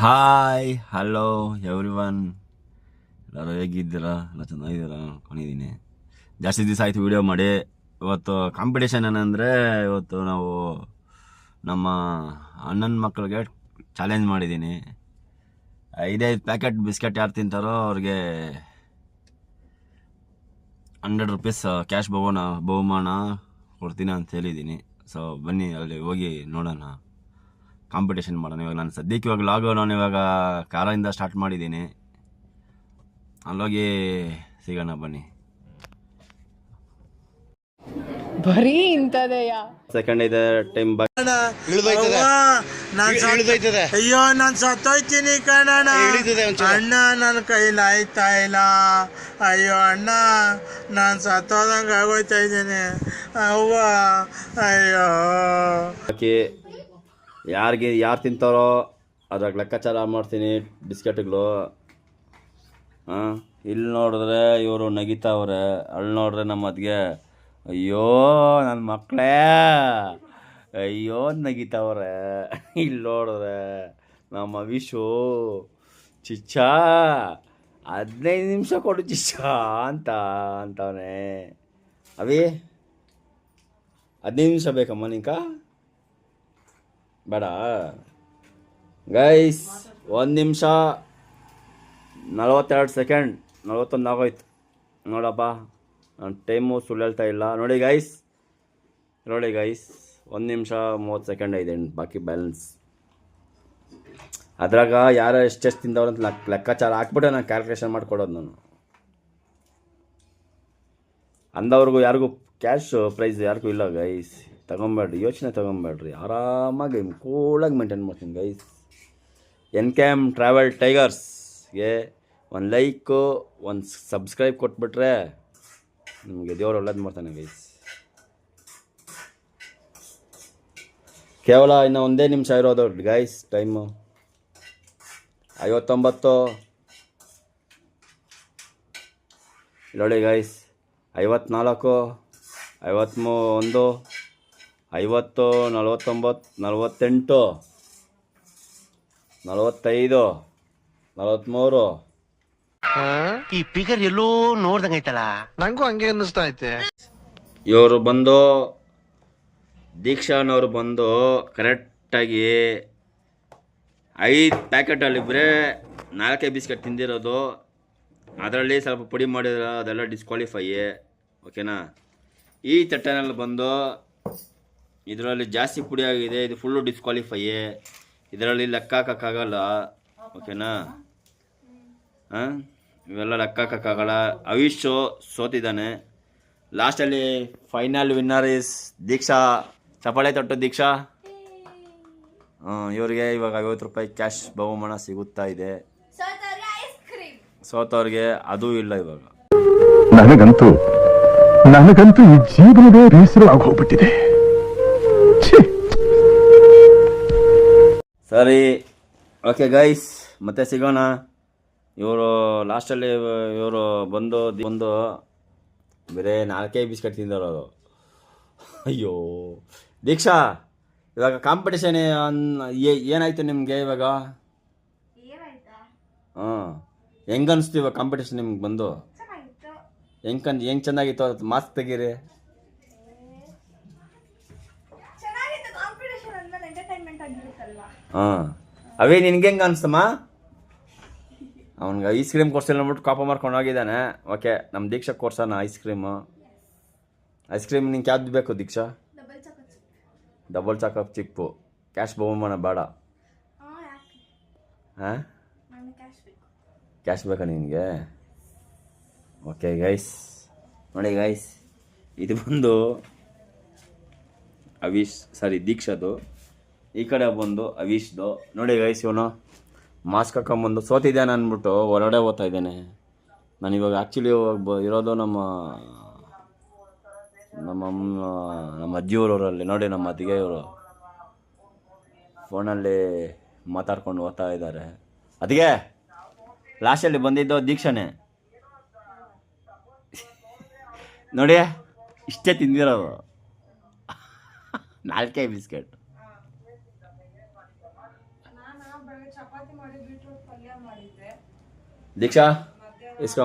Hi hello everyone, ಎಲ್ಲರೂ ಹೇಗಿದ್ದೀರಾ? ಎಲ್ಲ ಚೆನ್ನಾಗಿದ್ದೀರಾ ಅನ್ಕೊಂಡಿದ್ದೀನಿ. ಜಾಸ್ತಿ ದಿವಸ ಆಯಿತು ವೀಡಿಯೋ ಮಾಡಿ. ಇವತ್ತು ಕಾಂಪಿಟೇಷನ್ ಏನಂದರೆ, ಇವತ್ತು ನಾವು ನಮ್ಮ ಅಣ್ಣನ ಮಕ್ಕಳಿಗೆ ಚಾಲೆಂಜ್ ಮಾಡಿದ್ದೀನಿ. 5 ಪ್ಯಾಕೆಟ್ ಬಿಸ್ಕೆಟ್ ಯಾರು ತಿಂತಾರೋ ಅವ್ರಿಗೆ 100 ರೂಪೀಸ್ ಕ್ಯಾಶ್ ಬಹುಮಾನ ಕೊಡ್ತೀನಿ ಅಂತ ಹೇಳಿದ್ದೀನಿ. ಸೊ ಬನ್ನಿ ಅಲ್ಲಿ ಹೋಗಿ ನೋಡೋಣ, ಕಾಂಪಿಟೇಷನ್ ಮಾಡೋಣ. ಇವಾಗ ನಾನು ಸದ್ಯಕ್ಕೆ ನಾನು ಇವಾಗ ಕಾರಿಂದ ಸ್ಟಾರ್ಟ್ ಮಾಡಿದ್ದೀನಿ. ಅಲ್ಲೋಗಿ ಸಿಗೋಣ ಬನ್ನಿ. ಬರೀ ಇಂಥದೆಯಾ? ಸೆಕೆಂಡ್ ಇದೆ ಟೈಮ್. ಅಯ್ಯೋ ನಾನು ಸತ್ತೋಯ್ತೀನಿ ಕಣಣ್ಣ. ಅಣ್ಣ ನನ್ನ ಕೈಲಾಯ್ತಾ ಇಲ್ಲ. ಅಯ್ಯೋ ಅಣ್ಣ ನಾನು ಸತ್ತೋದಂಗೆ ಆಗೋಯ್ತಾ ಇದ್ದೀನಿ. ಅವ್ವ ಅಯ್ಯೋ. ಯಾರು ತಿಂತಾರೋ ಅದ್ರಾಗ ಲೆಕ್ಕಾಚಾರ ಮಾಡ್ತೀನಿ ಬಿಸ್ಕೆಟ್ಗಳು. ಇಲ್ಲಿ ನೋಡಿದ್ರೆ ಇವರು ನಗಿತಾವ್ರೆ, ಅಲ್ಲಿ ನೋಡಿದ್ರೆ ನಮ್ಮ ಅದ್ಗೆ ಅಯ್ಯೋ ನನ್ನ ಮಕ್ಕಳೇ ಅಯ್ಯೋ ನಗಿತಾವ್ರೆ. ಇಲ್ಲಿ ನೋಡಿದ್ರೆ ನಮ್ಮ ವಿಶು ಚಿಚ್ಚ 15 ನಿಮಿಷ ಕೊಡು ಚಿಚ್ಚ ಅಂತವನೇ. ಅವಿ 15 ನಿಮಿಷ ಬೇಕಮ್ಮ ನಿಂಕ? ಬೇಡ ಗೈಸ್, 1 ನಿಮಿಷ 42 ಸೆಕೆಂಡ್ 41 ಆಗೋಯ್ತು ನೋಡಪ್ಪ. ನಾನು ಟೈಮು ಸುಳ್ಳು ಹೇಳ್ತಾ ಇಲ್ಲ. ನೋಡಿ ಗೈಸ್ 1 ನಿಮಿಷ 30 ಸೆಕೆಂಡ್ ಐತೆ, ಬಾಕಿ ಬ್ಯಾಲೆನ್ಸ್. ಅದ್ರಾಗ ಯಾರು ಎಷ್ಟೆಷ್ಟು ತಿಂದವ್ರು ಅಂತ ಲೆಕ್ಕಾಚಾರ ಹಾಕ್ಬಿಟ್ಟೆ ನಾನು ಕ್ಯಾಲ್ಕುಲೇಷನ್ ಮಾಡಿಕೊಡೋದು. ನಾನು ಅಂದವ್ರಿಗೂ ಯಾರಿಗೂ ಕ್ಯಾಶ್ ಪ್ರೈಸ್ ಯಾರಿಗೂ ಇಲ್ಲ ಗೈಸ್. ತಗೊಬೇಡ್ರಿ, ಯೋಚನೆ ತಗೊಬೇಡ್ರಿ, ಆರಾಮಾಗಿ ಕೂಲಾಗಿ ಮೇಂಟೈನ್ ಮಾಡ್ತೀನಿ ಗೈಸ್. NKM ಟ್ರಾವೆಲ್ ಟೈಗರ್ಸ್ಗೆ 1 ಲೈಕು 1 ಸಬ್ಸ್ಕ್ರೈಬ್ ಕೊಟ್ಬಿಟ್ರೆ ನಿಮಗೆ ದೇವ್ರು ಒಳ್ಳೇದು ಮಾಡ್ತಾನೆ ಗೈಸ್. ಕೇವಲ ಇನ್ನು 1 ನಿಮಿಷ ಇರೋದು ಗೈಸ್. ಟೈಮು 59. ನೋಡಿ ಗೈಸ್ 54, 51, 50, 49, 48, 45, 43. ಈ ಫಿಗರ್ ಎಲ್ಲೋ ನೋಡ್ದಂಗೈತಲ್ಲ, ನಂಗೂ ಹಂಗೆ ಅನ್ನಿಸ್ತಾ ಐತೆ. ಇವರು ಬಂದು ದೀಕ್ಷಾನವ್ರು ಬಂದು ಕರೆಕ್ಟಾಗಿ 5 ಪ್ಯಾಕೆಟಲ್ಲಿ ಬರೇ 4 ಬಿಸ್ಕೆಟ್ ತಿಂದಿರೋದು. ಅದರಲ್ಲಿ ಸ್ವಲ್ಪ ಪುಡಿ ಮಾಡಿದ್ರೆ ಅದೆಲ್ಲ ಡಿಸ್ಕ್ವಾಲಿಫೈ, ಓಕೆನಾ? ಈ ತಟ್ಟೆನಲ್ಲಿ ಬಂದು ಇದರಲ್ಲಿ ಜಾಸ್ತಿ ಪುಡಿ ಆಗಿದೆ, ಇದು ಫುಲ್ಲು ಡಿಸ್ಕ್ವಾಲಿಫೈ. ಇದರಲ್ಲಿ ಲೆಕ್ಕ ಹಾಕೋಕ್ಕಾಗಲ್ಲ, ಓಕೆನಾ? ಇವೆಲ್ಲ ಲೆಕ್ಕ ಹಾಕೋಕ್ಕಾಗಲ್ಲ. ಅವಿಶು ಸೋತಿದ್ದಾನೆ. ಲಾಸ್ಟಲ್ಲಿ ಫೈನಲ್ ವಿನ್ನರ್ ಇಸ್ ದೀಕ್ಷಾ. ಚಪ್ಪಾಳೆ ತಟ್ಟು ದೀಕ್ಷಾ. ಇವರಿಗೆ ಇವಾಗ 50 ರೂಪಾಯಿ ಕ್ಯಾಶ್ ಬಹುಮಾನ ಸಿಗುತ್ತಾ ಇದೆ. ಸೋತವ್ರಿಗೆ ಅದೂ ಇಲ್ಲ ಇವಾಗ. ನನಗಂತೂ ಈ ಜೀವನವೇ ಬೇಸರ ಆಗೋಗ್ಬಿಟ್ಟಿದೆ. ಸರಿ, ಓಕೆ ಗೈಸ್, ಮತ್ತೆ ಸಿಗೋಣ. ಇವರು ಲಾಸ್ಟಲ್ಲಿ ಇವರು ಬಂದು ಬೇರೆ 4 ಬಿಸ್ಕೆಟ್ ತಿಂದಿರೋದು. ಅಯ್ಯೋ ದೀಕ್ಷಾ, ಇವಾಗ ಕಾಂಪಿಟೇಷನ್ ಏನಾಯ್ತು ನಿಮಗೆ ಇವಾಗ? ಹೆಂಗನ್ನಿಸ್ತು ಇವಾಗ ಕಾಂಪಿಟೇಷನ್ ನಿಮ್ಗೆ ಬಂದು? ಹೆಂಗೆ ಚೆನ್ನಾಗಿತ್ತು? ಅದು ಮಾಸ್ಕ್ ತೆಗೀರಿ. ಅವೇ ನಿನ್ಗೆ ಹೆಂಗೆ ಅನಿಸ್ತಮ್ಮ? ಅವ್ನಿಗೆ ಐಸ್ ಕ್ರೀಮ್ ಕೊಡ್ಸಿಲ್ಲ ಅಂದ್ಬಿಟ್ಟು ಕಾಪ ಮಾಡ್ಕೊಂಡು ಹೋಗಿದ್ದಾನೆ. ಓಕೆ, ನಮ್ಮ ದೀಕ್ಷಾ ಕೊಡ್ಸೋಣ ಐಸ್ ಕ್ರೀಮ್ ನಿಂಗೆ ಯಾವ್ದು ಬೇಕು ದೀಕ್ಷಾ? ಡಬಲ್ ಚಾಕಪ್ ಚಿಪ್ಪು. ಕ್ಯಾಶ್ ಬಹುಮಾನ ಬೇಡ? ಹಾಂ, ಕ್ಯಾಶ್ ಬೇಕಾ ನಿನಗೆ? ಓಕೆ ಗೈಸ್, ನೋಡಿ ಗೈಸ್, ಇದು ಬಂದು ದೀಕ್ಷಾದು. ಈ ಕಡೆ ಬಂದು ಅವೀಶ್ದು. ನೋಡಿ ಗೈಸ್, ಇವನು ಮಾಸ್ಕ್ ಹಾಕೊಂಬಂದು ಸೋತಿದ್ದಾನೆ ಅಂದ್ಬಿಟ್ಟು ಹೊರಗಡೆ ಓದ್ತಾ ಇದ್ದೇನೆ. ನಾನು ಇವಾಗ ಆ್ಯಕ್ಚುಲಿ ಇರೋದು ನಮ್ಮ ಅಜ್ಜಿಯವರಲ್ಲಿ. ನೋಡಿ ನಮ್ಮ ಅತ್ತಿಗೆ ಇವರು ಫೋನಲ್ಲಿ ಮಾತಾಡ್ಕೊಂಡು ಓದ್ತಾ ಇದ್ದಾರೆ. ಅದಕ್ಕೆ ಲಾಸ್ಟಲ್ಲಿ ಬಂದಿದ್ದು ದೀಕ್ಷಾನೇ. ನೋಡಿ ಇಷ್ಟೇ ತಿಂದಿರೋದು 4 ಬಿಸ್ಕೆಟ್. ಚಪಾತಿ ಮಾಡಿದ್ದು दीक्षा इसका